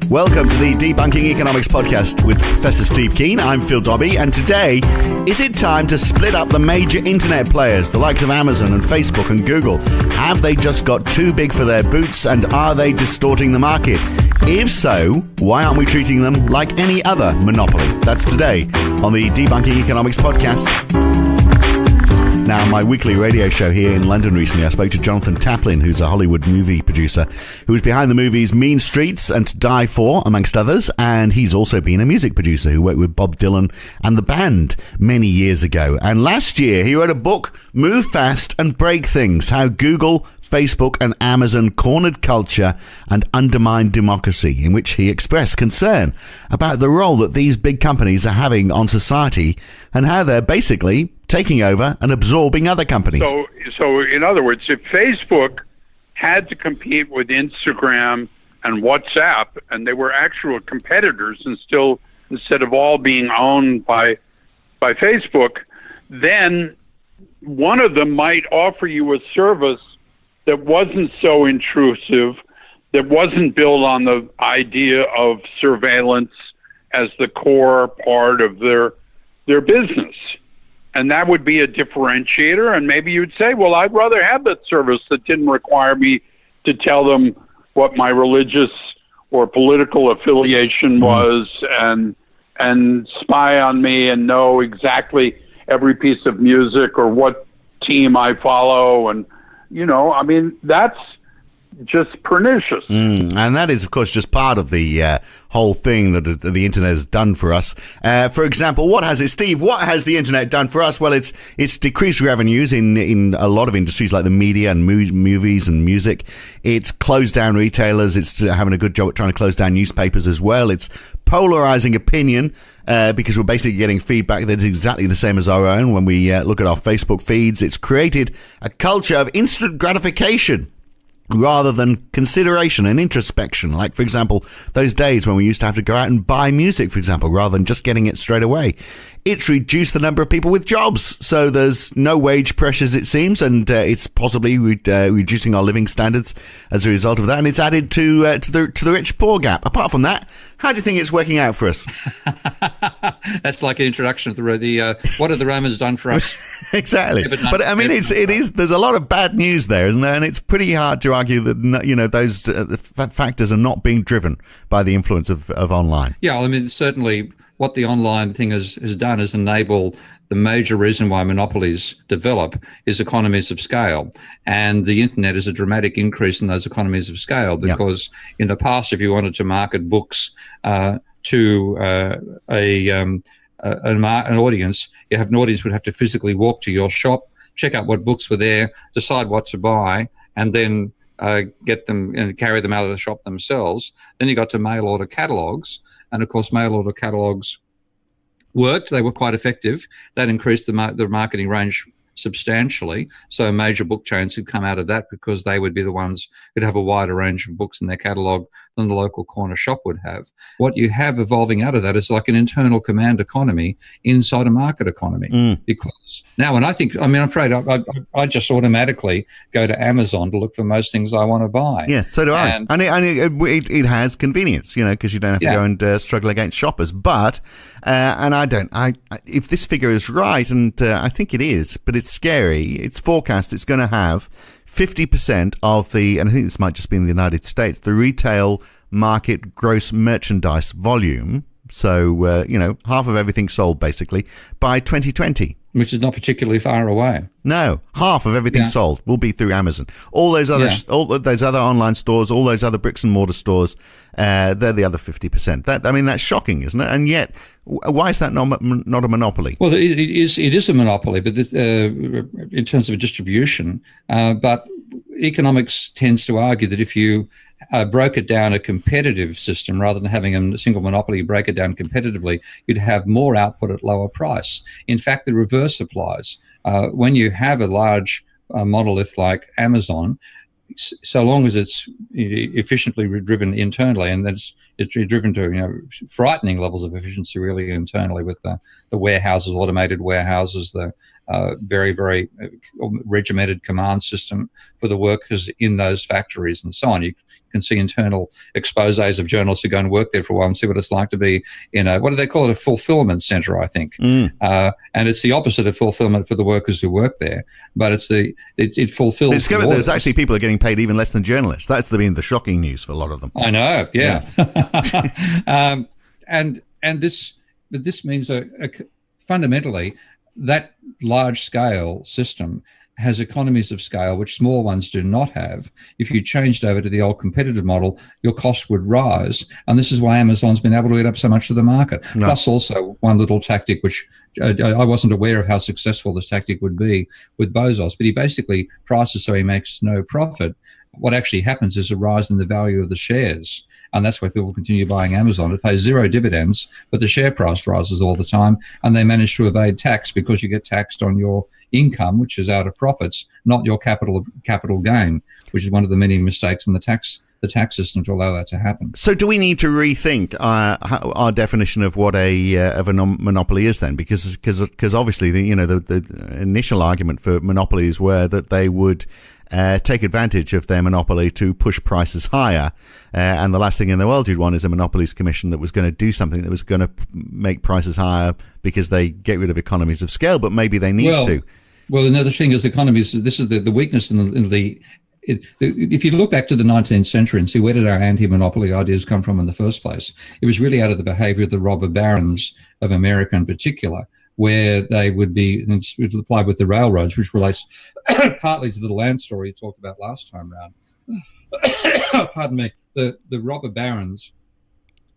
Welcome to the Debunking Economics podcast with Prof Steve Keen. I'm Phil Dobbie, and today, is it time to split up the major internet players, the likes of Amazon and Facebook and Google? Have they just got too big for their boots, and are they distorting the market? If so, why aren't we treating them like any other monopoly? That's today on the Debunking Economics podcast. Now, on my weekly radio show here in London recently, I spoke to Jonathan Taplin, who's a Hollywood movie producer, who was behind the movies Mean Streets and To Die For, amongst others, and he's also been a music producer who worked with Bob Dylan and the band many years ago. And last year, he wrote a book, Move Fast and Break Things, How Google, Facebook and Amazon cornered culture and undermined democracy, in which he expressed concern about the role that these big companies are having on society and how they're basically taking over and absorbing other companies. So in other words, if Facebook had to compete with Instagram and WhatsApp, and they were actual competitors and still, instead of all being owned by Facebook, then one of them might offer you a service that wasn't so intrusive, that wasn't built on the idea of surveillance as the core part of their business. And that would be a differentiator. And maybe you'd say, well, I'd rather have that service that didn't require me to tell them what my religious or political affiliation was and spy on me and know exactly every piece of music or what team I follow. And, you know, I mean, that's just pernicious. And that is, of course, just part of the whole thing that the internet has done for us. For example, what has the internet done for us? Well, it's decreased revenues in a lot of industries like the media and movies and music. It's closed down retailers. It's having a good job at trying to close down newspapers as well. It's polarizing opinion because we're basically getting feedback that is exactly the same as our own when we look at our Facebook feeds. It's created a culture of instant gratification rather than consideration and introspection. Like, for example, those days when we used to have to go out and buy music, for example, rather than just getting it straight away. It's reduced the number of people with jobs, so there's no wage pressures, it seems, and it's possibly reducing our living standards as a result of that, and it's added to the rich-poor gap. Apart from that, how do you think it's working out for us? That's like an introduction to the what have the Romans done for us? Exactly. But I mean, it is. There's a lot of bad news there, isn't there? And it's pretty hard to argue that, you know, those factors are not being driven by the influence of online. Yeah, I mean, certainly what the online thing has done is enable the major reason why monopolies develop is economies of scale. And the internet is a dramatic increase in those economies of scale because in the past, if you wanted to market books to an audience, an audience would have to physically walk to your shop, check out what books were there, decide what to buy, and then get them and carry them out of the shop themselves. Then you got to mail order catalogs. And of course, mail order catalogs worked. They were quite effective. That increased the marketing range substantially. So major book chains could come out of that because they would be the ones who'd have a wider range of books in their catalogue than the local corner shop would have. What you have evolving out of that is like an internal command economy inside a market economy. Because now when I'm afraid I just automatically go to Amazon to look for most things I want to buy. Yes, so do I. And it has convenience, you know, because you don't have to go and struggle against shoppers. But, if this figure is right, and I think it is, but it's scary, it's forecast it's going to have 50% of the, and I think this might just be in the United States, the retail market gross merchandise volume. So, half of everything sold basically by 2020. Which is not particularly far away. No, half of everything sold will be through Amazon. All those other online stores, all those other bricks and mortar stores, they're the other 50%. That's shocking, isn't it? And yet, why is that not a monopoly? Well, it is a monopoly, but in terms of distribution. But economics tends to argue that if you broke it down a competitive system rather than having a single monopoly, break it down competitively, you'd have more output at lower price. In fact, the reverse applies. When you have a large monolith like Amazon, so long as it's efficiently driven internally, and it's driven to frightening levels of efficiency really internally with the warehouses, automated warehouses, the very, very regimented command system for the workers in those factories and so on. You can see internal exposés of journalists who go and work there for a while and see what it's like to be in a, what do they call it, a fulfillment center, I think. And it's the opposite of fulfillment for the workers who work there, but it fulfills. Discovered there's actually people are getting paid even less than journalists. That's been the shocking news for a lot of them. I know, yeah. And this means fundamentally that large scale system has economies of scale which small ones do not have. If you changed over to the old competitive model, your costs would rise. And this is why Amazon's been able to eat up so much of the market. No. Plus also one little tactic, which I wasn't aware of how successful this tactic would be with Bezos, but he basically prices so he makes no profit. What actually happens is a rise in the value of the shares. And that's why people continue buying Amazon. It pays zero dividends, but the share price rises all the time. And they manage to evade tax because you get taxed on your income, which is out of profits, not your capital gain, which is one of the many mistakes in the tax system to allow that to happen. So do we need to rethink our definition of what a monopoly is then? Because obviously the initial argument for monopolies were that they would take advantage of their monopoly to push prices higher. And the last thing in the world you'd want is a monopolies commission that was going to do something that was going to make prices higher because they get rid of economies of scale, but maybe they need to. Well, another thing is economies, this is the weakness in the if you look back to the 19th century and see where did our anti-monopoly ideas come from in the first place, it was really out of the behavior of the robber barons of America in particular, where they would be, and it's applied with the railroads, which relates partly to the land story you talked about last time round. Pardon me. The robber barons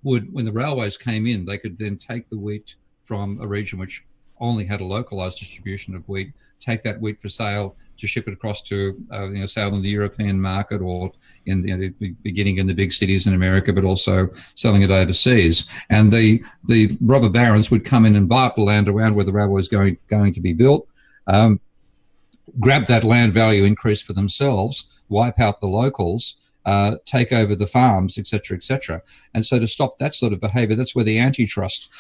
would, when the railways came in, they could then take the wheat from a region which only had a localized distribution of wheat, take that wheat for sale to ship it across to, sale in the European market or beginning in the big cities in America, but also selling it overseas. And the robber barons would come in and buy up the land around where the railway was going to be built, grab that land value increase for themselves, wipe out the locals, take over the farms, et cetera, et cetera. And so to stop that sort of behavior, that's where the antitrust,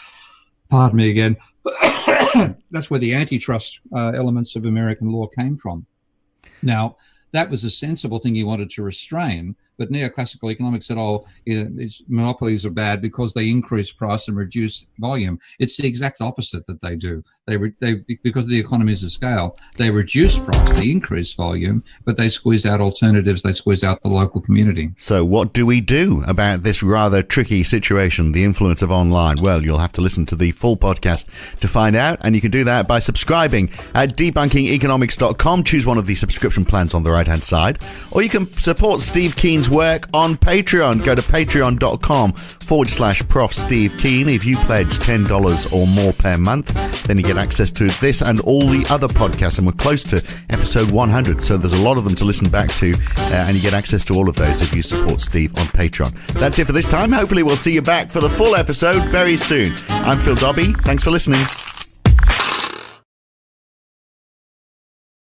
pardon me again, that's where the antitrust elements of American law came from. Now, that was a sensible thing you wanted to restrain, but neoclassical economics said, monopolies are bad because they increase price and reduce volume. It's the exact opposite that they do. They because of the economies of scale, they reduce price, they increase volume, but they squeeze out alternatives, they squeeze out the local community. So what do we do about this rather tricky situation, the influence of online? Well, you'll have to listen to the full podcast to find out, and you can do that by subscribing at debunkingeconomics.com. Choose one of the subscription plans on the right-hand side, or you can support Steve Keen's work on Patreon. Go to patreon.com/Prof Steve Keen. If you pledge $10 or more per month, then you get access to this and all the other podcasts, and we're close to episode 100, so there's a lot of them to listen back to, and you get access to all of those if you support Steve on Patreon. That's it for this time. Hopefully we'll see you back for the full episode very soon. I'm Phil Dobbie. Thanks for listening.